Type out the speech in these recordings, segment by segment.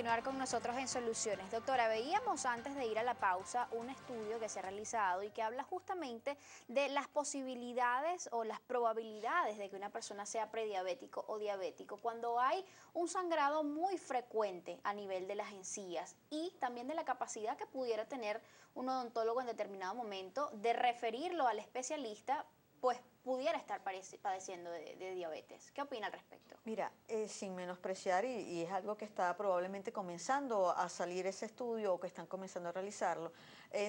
continuar con nosotros en Soluciones. Doctora, veíamos antes de ir a la pausa un estudio que se ha realizado y que habla justamente de las posibilidades o las probabilidades de que una persona sea prediabético o diabético cuando hay un sangrado muy frecuente a nivel de las encías y también de la capacidad que pudiera tener un odontólogo en determinado momento de referirlo al especialista, pues pudiera estar padeciendo de diabetes. ¿Qué opina al respecto? Mira, sin menospreciar, y es algo que está probablemente comenzando a salir ese estudio o que están comenzando a realizarlo,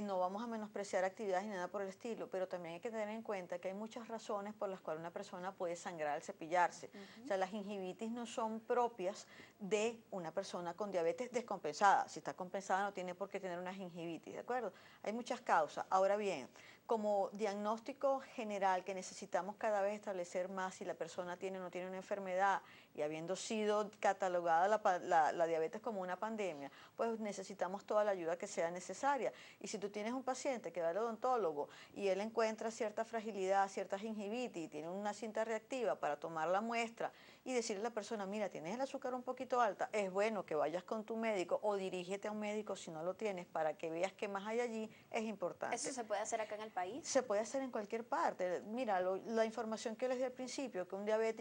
no vamos a menospreciar actividades ni nada por el estilo, pero también hay que tener en cuenta que hay muchas razones por las cuales una persona puede sangrar al cepillarse. O sea, las gingivitis no son propias de una persona con diabetes descompensada. Si está compensada no tiene por qué tener una gingivitis, ¿de acuerdo? Hay muchas causas. Ahora bien, como diagnóstico general que necesitamos cada vez establecer más si la persona tiene o no tiene una enfermedad y habiendo sido catalogada la diabetes como una pandemia, pues necesitamos toda la ayuda que sea necesaria. Y si tú tienes un paciente que va al odontólogo y él encuentra cierta fragilidad, cierta gingivitis y tiene una cinta reactiva para tomar la muestra y decirle a la persona, mira, tienes el azúcar un poquito alta, es bueno que vayas con tu médico o dirígete a un médico si no lo tienes para que veas qué más hay allí, es importante. ¿Eso se puede hacer acá en el país? Se puede hacer en cualquier parte. Mira, la información que les di al principio, que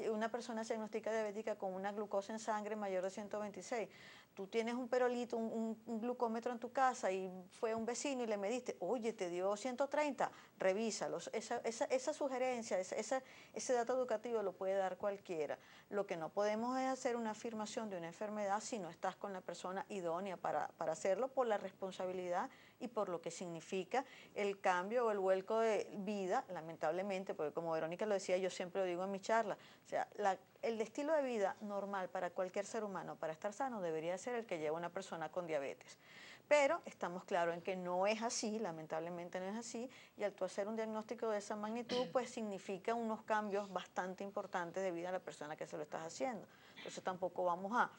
una persona se diagnostica diabética con una glucosa en sangre mayor de 126. Tú tienes un perolito, un glucómetro en tu casa y fue un vecino y le mediste, oye, te dio 130, revísalos. Esa sugerencia, ese dato educativo lo puede dar cualquiera. Lo que no podemos es hacer una afirmación de una enfermedad si no estás con la persona idónea para hacerlo, por la responsabilidad y por lo que significa el cambio o el vuelco de vida, lamentablemente, porque como Verónica lo decía, yo siempre lo digo en mi charla, o sea, el estilo de vida normal para cualquier ser humano, para estar sano, debería ser el que lleva una persona con diabetes. Pero estamos claros en que no es así, lamentablemente no es así, y al tú hacer un diagnóstico de esa magnitud, pues significa unos cambios bastante importantes debido a la persona que se lo estás haciendo. Entonces tampoco vamos a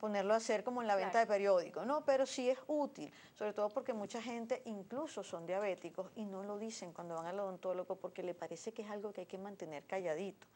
ponerlo a hacer como en la venta de periódicos, ¿no? Pero sí es útil, sobre todo porque mucha gente incluso son diabéticos y no lo dicen cuando van al odontólogo porque le parece que es algo que hay que mantener calladito,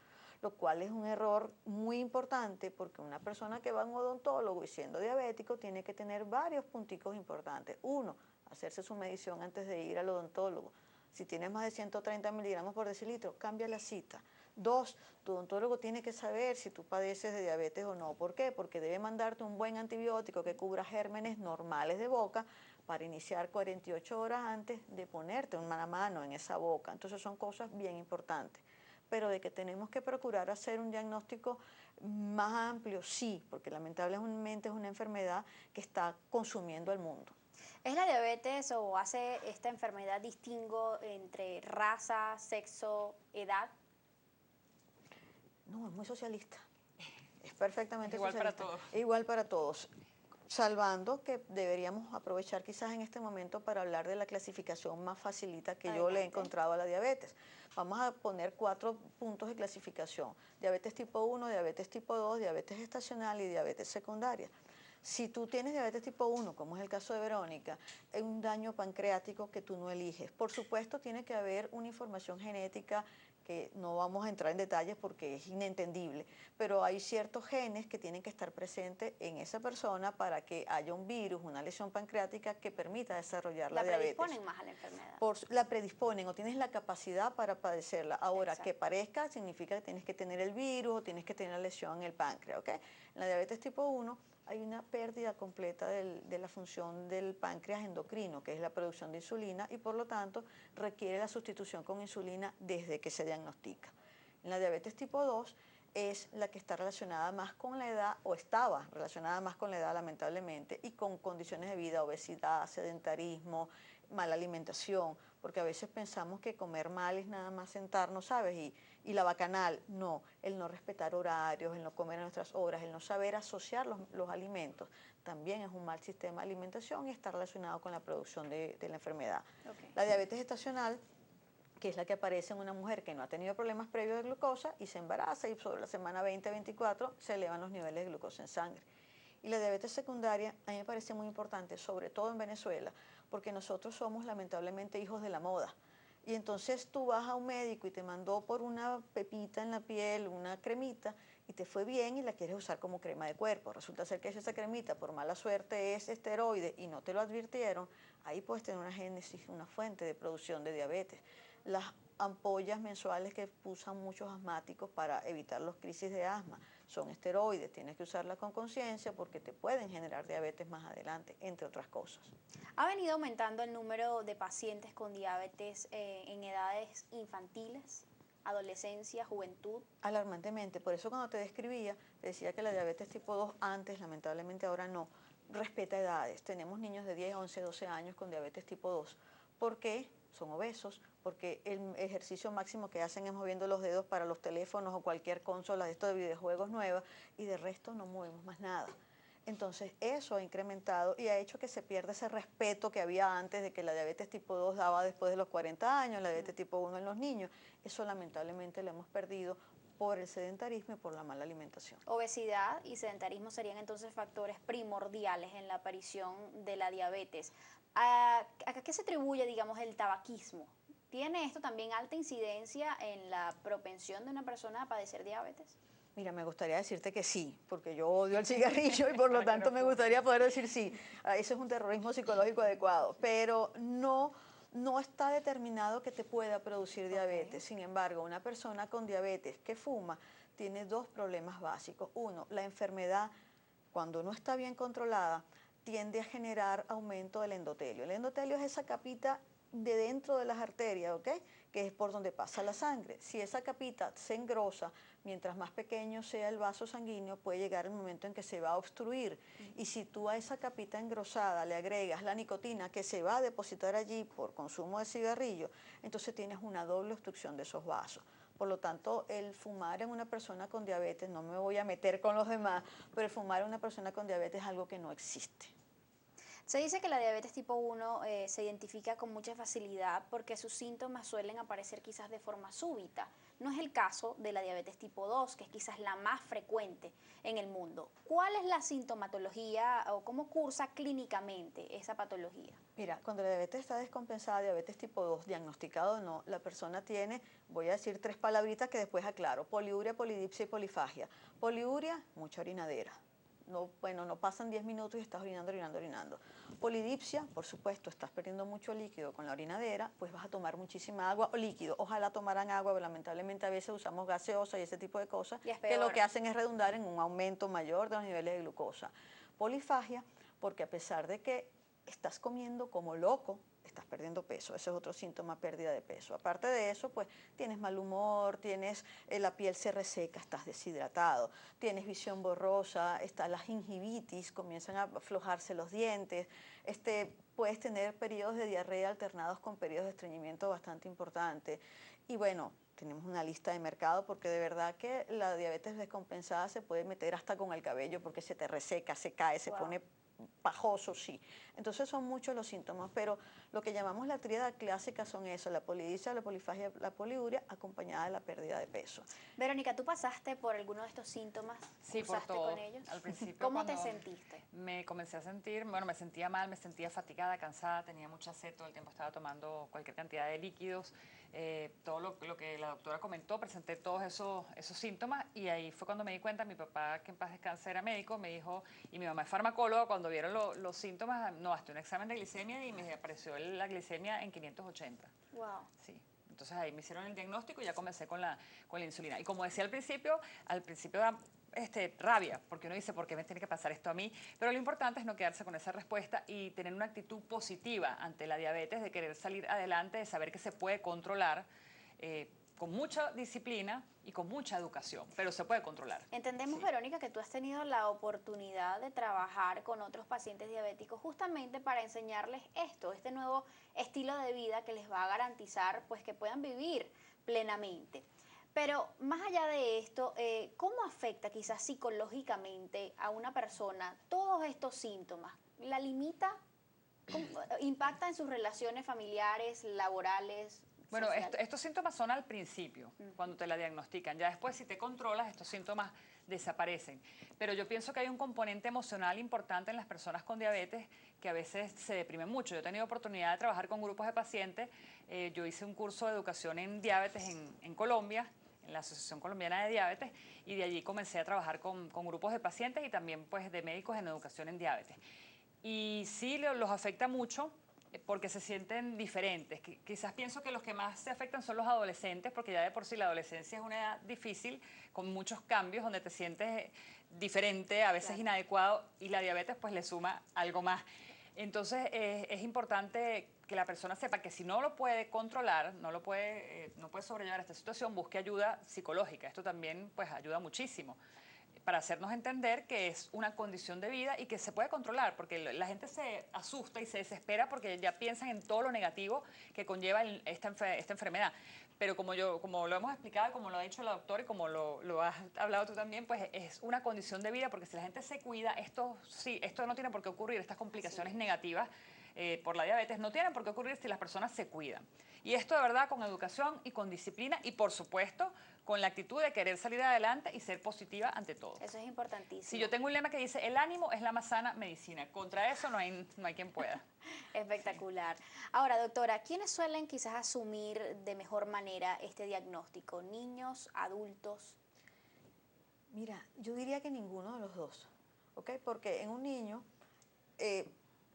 lo cual es un error muy importante porque una persona que va a un odontólogo y siendo diabético tiene que tener varios punticos importantes. Uno, hacerse su medición antes de ir al odontólogo. Si tienes más de 130 miligramos por decilitro, cambia la cita. Dos, tu odontólogo tiene que saber si tú padeces de diabetes o no. ¿Por qué? Porque debe mandarte un buen antibiótico que cubra gérmenes normales de boca para iniciar 48 horas antes de ponerte una mano en esa boca. Entonces son cosas bien importantes. Pero de que tenemos que procurar hacer un diagnóstico más amplio, sí, porque lamentablemente es una enfermedad que está consumiendo al mundo. ¿Es la diabetes o hace esta enfermedad distingo entre raza, sexo, edad? No, es muy socialista. Es perfectamente Igual socialista. para todos. Es igual para todos. Salvando que deberíamos aprovechar quizás en este momento para hablar de la clasificación más facilita que yo le he encontrado a la diabetes. Vamos a poner 4 puntos de clasificación: diabetes tipo 1, diabetes tipo 2, diabetes gestacional y diabetes secundaria. Si tú tienes diabetes tipo 1, como es el caso de Verónica, es un daño pancreático que tú no eliges. Por supuesto, tiene que haber una información genética que no vamos a entrar en detalles porque es inentendible, pero hay ciertos genes que tienen que estar presentes en esa persona para que haya un virus, una lesión pancreática que permita desarrollar la diabetes. ¿La predisponen más a la enfermedad? La predisponen o tienes la capacidad para padecerla. Ahora, Exacto. que parezca significa que tienes que tener el virus o tienes que tener la lesión en el páncreas, ¿ok? En la diabetes tipo 1 hay una pérdida completa de la función del páncreas endocrino, que es la producción de insulina, y por lo tanto requiere la sustitución con insulina desde que se diagnostica. En la diabetes tipo 2 es la que está relacionada más con la edad, o estaba relacionada más con la edad lamentablemente, y con condiciones de vida, obesidad, sedentarismo, mala alimentación, porque a veces pensamos que comer mal es nada más sentarnos, ¿sabes? Y la bacanal, no, el no respetar horarios, el no comer a nuestras horas, el no saber asociar los alimentos, también es un mal sistema de alimentación y está relacionado con la producción de la enfermedad. Okay. La diabetes gestacional, que es la que aparece en una mujer que no ha tenido problemas previos de glucosa y se embaraza y sobre la semana 20-24 se elevan los niveles de glucosa en sangre. Y la diabetes secundaria a mí me parece muy importante, sobre todo en Venezuela, porque nosotros somos lamentablemente hijos de la moda. Y entonces tú vas a un médico y te mandó por una pepita en la piel, una cremita, y te fue bien y la quieres usar como crema de cuerpo. Resulta ser que esa cremita, por mala suerte, es esteroide y no te lo advirtieron, ahí puedes tener una génesis, una fuente de producción de diabetes. Las ampollas mensuales que usan muchos asmáticos para evitar las crisis de asma son esteroides, tienes que usarlas con conciencia porque te pueden generar diabetes más adelante, entre otras cosas. ¿Ha venido aumentando el número de pacientes con diabetes en edades infantiles, adolescencia, juventud? Alarmantemente, por eso cuando te describía, te decía que la diabetes tipo 2 antes, lamentablemente ahora no, respeta edades. Tenemos niños de 10, 11, 12 años con diabetes tipo 2. ¿Por qué? Son obesos, porque el ejercicio máximo que hacen es moviendo los dedos para los teléfonos o cualquier consola de estos de videojuegos nuevas y de resto no movemos más nada. Entonces eso ha incrementado y ha hecho que se pierda ese respeto que había antes de que la diabetes tipo 2 daba después de los 40 años, la diabetes tipo 1 en los niños. Eso lamentablemente lo hemos perdido por el sedentarismo y por la mala alimentación. Obesidad y sedentarismo serían entonces factores primordiales en la aparición de la diabetes. ¿A qué se atribuye, digamos, el tabaquismo? ¿Tiene esto también alta incidencia en la propensión de una persona a padecer diabetes? Mira, me gustaría decirte que sí, porque yo odio el cigarrillo y por lo tanto me gustaría poder decir sí. Ese es un terrorismo psicológico adecuado, pero no está determinado que te pueda producir diabetes. Sin embargo, una persona con diabetes que fuma tiene dos problemas básicos. Uno, la enfermedad, cuando no está bien controlada, tiende a generar aumento del endotelio. El endotelio es esa capita de dentro de las arterias, ¿ok? Que es por donde pasa la sangre. Si esa capita se engrosa, mientras más pequeño sea el vaso sanguíneo, puede llegar el momento en que se va a obstruir. Y si tú a esa capita engrosada le agregas la nicotina que se va a depositar allí por consumo de cigarrillo, entonces tienes una doble obstrucción de esos vasos. Por lo tanto, el fumar en una persona con diabetes, no me voy a meter con los demás, pero el fumar en una persona con diabetes es algo que no existe. Se dice que la diabetes tipo 1 se identifica con mucha facilidad porque sus síntomas suelen aparecer quizás de forma súbita. No es el caso de la diabetes tipo 2, que es quizás la más frecuente en el mundo. ¿Cuál es la sintomatología o cómo cursa clínicamente esa patología? Mira, cuando la diabetes está descompensada, diabetes tipo 2, diagnosticado o no, la persona tiene, voy a decir tres palabritas que después aclaro, poliuria, polidipsia y polifagia. Poliuria, mucha orinadera. No, bueno, no pasan 10 minutos y estás orinando, orinando, orinando. Polidipsia, por supuesto, estás perdiendo mucho líquido con la orinadera, pues vas a tomar muchísima agua o líquido. Ojalá tomaran agua, pero lamentablemente a veces usamos gaseosa y ese tipo de cosas que lo que hacen es redundar en un aumento mayor de los niveles de glucosa. Polifagia, porque a pesar de que estás comiendo como loco, estás perdiendo peso. Ese es otro síntoma, pérdida de peso. Aparte de eso, pues tienes mal humor, la piel se reseca, estás deshidratado, tienes visión borrosa, está la gingivitis, comienzan a aflojarse los dientes, puedes tener periodos de diarrea alternados con periodos de estreñimiento bastante importantes. Y bueno, tenemos una lista de mercado porque de verdad que la diabetes descompensada se puede meter hasta con el cabello porque se te reseca, se cae, se pone pajoso, sí. Entonces son muchos los síntomas, pero lo que llamamos la tríada clásica son eso, la polidipsia, la polifagia, la poliuria, acompañada de la pérdida de peso. Verónica, ¿tú pasaste por alguno de estos síntomas? Sí, por todo. Con ellos? Al principio, ¿Cómo te sentiste? Me comencé a sentir, bueno, me sentía mal, me sentía fatigada, cansada, tenía mucha sed, todo el tiempo estaba tomando cualquier cantidad de líquidos, todo lo que la doctora comentó, presenté todos esos síntomas y ahí fue cuando me di cuenta, mi papá, que en paz descanse, era médico, me dijo, y mi mamá es farmacóloga, cuando vieron los síntomas, no, hasta un examen de glicemia y me apareció la glicemia en 580. Wow. Sí. Entonces ahí me hicieron el diagnóstico y ya comencé con la insulina. Y como decía al principio da rabia, porque uno dice, ¿por qué me tiene que pasar esto a mí? Pero lo importante es no quedarse con esa respuesta y tener una actitud positiva ante la diabetes, de querer salir adelante, de saber que se puede controlar con mucha disciplina y con mucha educación, pero se puede controlar. Entendemos, sí, Verónica, que tú has tenido la oportunidad de trabajar con otros pacientes diabéticos justamente para enseñarles este nuevo estilo de vida que les va a garantizar pues que puedan vivir plenamente. Pero más allá de esto, ¿cómo afecta quizás psicológicamente a una persona todos estos síntomas? ¿La limita? ¿Impacta en sus relaciones familiares, laborales, Bueno, social. estos síntomas son al principio, cuando te la diagnostican. Ya después, si te controlas, estos síntomas desaparecen. Pero yo pienso que hay un componente emocional importante en las personas con diabetes que a veces se deprimen mucho. Yo he tenido oportunidad de trabajar con grupos de pacientes. Yo hice un curso de educación en diabetes en Colombia, en la Asociación Colombiana de Diabetes, y de allí comencé a trabajar con grupos de pacientes y también pues, de médicos en educación en diabetes. Y sí los afecta mucho porque se sienten diferentes. Quizás pienso que los que más se afectan son los adolescentes, porque ya de por sí la adolescencia es una edad difícil, con muchos cambios, donde te sientes diferente, a veces inadecuado, y la diabetes pues le suma algo más. Entonces es importante que la persona sepa que si no lo puede controlar, no puede sobrellevar esta situación, busque ayuda psicológica. Esto también pues ayuda muchísimo para hacernos entender que es una condición de vida y que se puede controlar, porque la gente se asusta y se desespera porque ya piensan en todo lo negativo que conlleva esta enfermedad. Pero como lo hemos explicado, como lo ha dicho la doctora y como lo has hablado tú también, pues es una condición de vida, porque si la gente se cuida, esto no tiene por qué ocurrir, estas complicaciones negativas por la diabetes no tienen por qué ocurrir si las personas se cuidan. Y esto de verdad con educación y con disciplina y por supuesto con la actitud de querer salir adelante y ser positiva ante todo. Eso es importantísimo. Si yo tengo un lema que dice, el ánimo es la más sana medicina. Contra eso no hay quien pueda. Espectacular. Ahora, doctora, ¿quiénes suelen quizás asumir de mejor manera este diagnóstico? ¿Niños, adultos? Mira, yo diría que ninguno de los dos, ¿ok? Porque en un niño,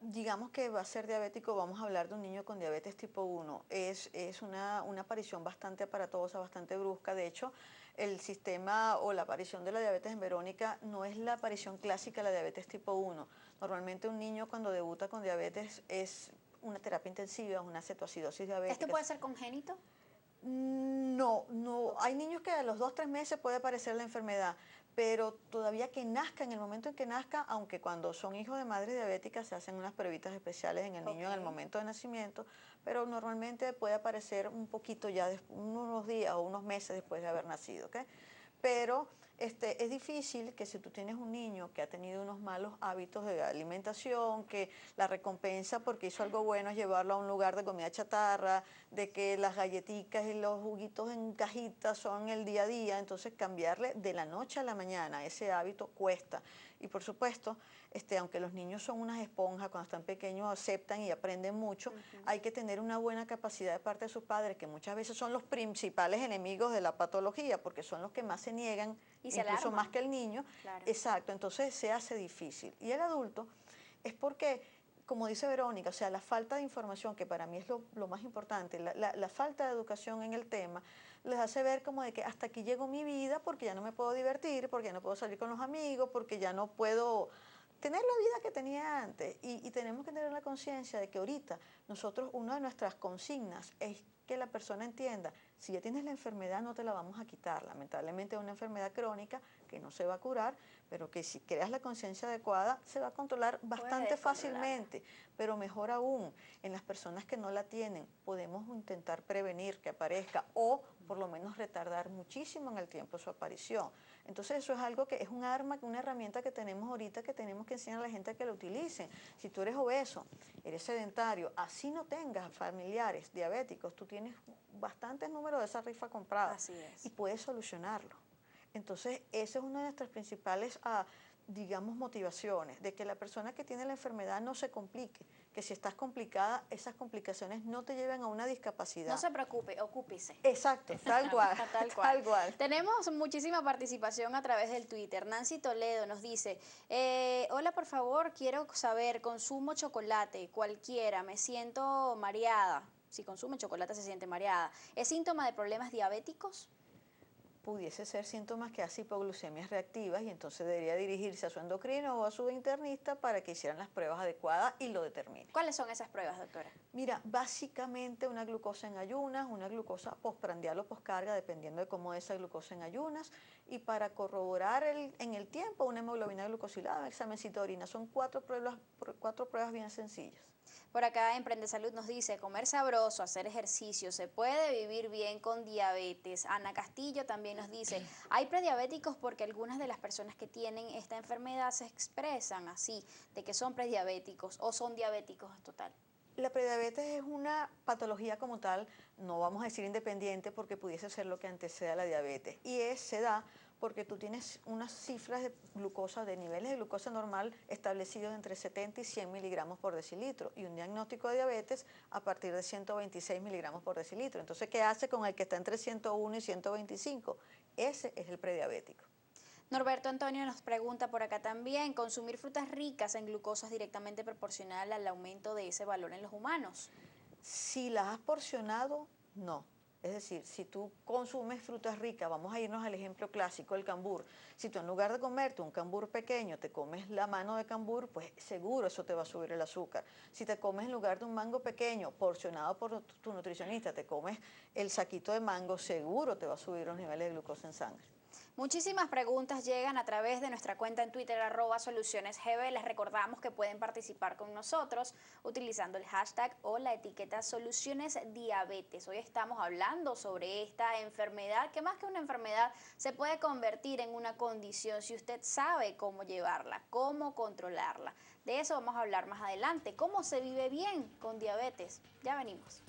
digamos que va a ser diabético, vamos a hablar de un niño con diabetes tipo 1, es una aparición bastante aparatosa, bastante brusca. De hecho, el sistema o la aparición de la diabetes en Verónica no es la aparición clásica de la diabetes tipo 1. Normalmente un niño cuando debuta con diabetes es una terapia intensiva, una cetoacidosis diabética. ¿Esto puede ser congénito? No, hay niños que a los 2 o 3 meses puede aparecer la enfermedad, pero todavía que nazca, en el momento en que nazca, aunque cuando son hijos de madres diabéticas se hacen unas pruebitas especiales en el niño en el momento de nacimiento, pero normalmente puede aparecer un poquito ya, unos días o unos meses después de haber nacido, ¿ok? Pero es difícil que si tú tienes un niño que ha tenido unos malos hábitos de alimentación, que la recompensa porque hizo algo bueno es llevarlo a un lugar de comida chatarra, de que las galletitas y los juguitos en cajitas son el día a día, entonces cambiarle de la noche a la mañana ese hábito cuesta. Y por supuesto, aunque los niños son unas esponjas, cuando están pequeños aceptan y aprenden mucho, hay que tener una buena capacidad de parte de sus padres, que muchas veces son los principales enemigos de la patología, porque son los que más se niegan, incluso más que el niño. Claro. Exacto, entonces se hace difícil. Y el adulto es porque, como dice Verónica, o sea, la falta de información, que para mí es lo más importante, la falta de educación en el tema, les hace ver como de que hasta aquí llegó mi vida porque ya no me puedo divertir, porque ya no puedo salir con los amigos, porque ya no puedo tener la vida que tenía antes. Y tenemos que tener la conciencia de que ahorita nosotros, una de nuestras consignas es que la persona entienda, si ya tienes la enfermedad no te la vamos a quitar. Lamentablemente es una enfermedad crónica que no se va a curar, pero que si creas la conciencia adecuada se va a controlar bastante fácilmente. Pero mejor aún, en las personas que no la tienen, podemos intentar prevenir que aparezca o por lo menos retardar muchísimo en el tiempo su aparición. Entonces eso es algo que es un arma, una herramienta que tenemos ahorita que tenemos que enseñar a la gente a que la utilicen. Si tú eres obeso, eres sedentario, así no tengas familiares diabéticos, tú tienes bastantes números de esa rifa comprada. Así es. Y puedes solucionarlo. Entonces esa es una de nuestras principales, digamos, motivaciones, de que la persona que tiene la enfermedad no se complique, que si estás complicada, esas complicaciones no te lleven a una discapacidad. No se preocupe, ocúpese. Exacto, tal cual, tal cual. Tenemos muchísima participación a través del Twitter. Nancy Toledo nos dice, hola, por favor, quiero saber, consumo chocolate, cualquiera, me siento mareada. Si consume chocolate se siente mareada. ¿Es síntoma de problemas diabéticos? Pudiese ser síntomas que hace hipoglucemias reactivas y entonces debería dirigirse a su endocrino o a su internista para que hicieran las pruebas adecuadas y lo determinen. ¿Cuáles son esas pruebas, doctora? Mira, básicamente una glucosa en ayunas, una glucosa postprandial o postcarga, dependiendo de cómo es esa glucosa en ayunas, y para corroborar en el tiempo una hemoglobina glucosilada, un examencito de orina. Son 4 pruebas bien sencillas. Por acá Emprende Salud nos dice, comer sabroso, hacer ejercicio, se puede vivir bien con diabetes. Ana Castillo también nos dice, hay prediabéticos porque algunas de las personas que tienen esta enfermedad se expresan así, de que son prediabéticos o son diabéticos en total. La prediabetes es una patología como tal, no vamos a decir independiente porque pudiese ser lo que antecede a la diabetes. Y se da porque tú tienes unas cifras de glucosa, de niveles de glucosa normal establecidos entre 70 y 100 miligramos por decilitro y un diagnóstico de diabetes a partir de 126 miligramos por decilitro. Entonces, ¿qué hace con el que está entre 101 y 125? Ese es el prediabético. Norberto Antonio nos pregunta por acá también, ¿consumir frutas ricas en glucosa es directamente proporcional al aumento de ese valor en los humanos? Si las has porcionado, no. Es decir, si tú consumes frutas ricas, vamos a irnos al ejemplo clásico, el cambur. Si tú en lugar de comerte un cambur pequeño, te comes la mano de cambur, pues seguro eso te va a subir el azúcar. Si te comes en lugar de un mango pequeño, porcionado por tu nutricionista, te comes el saquito de mango, seguro te va a subir los niveles de glucosa en sangre. Muchísimas preguntas llegan a través de nuestra cuenta en Twitter, @solucionesgb. Les recordamos que pueden participar con nosotros utilizando el hashtag o la etiqueta Soluciones Diabetes. Hoy estamos hablando sobre esta enfermedad, que más que una enfermedad se puede convertir en una condición si usted sabe cómo llevarla, cómo controlarla. De eso vamos a hablar más adelante, cómo se vive bien con diabetes. Ya venimos.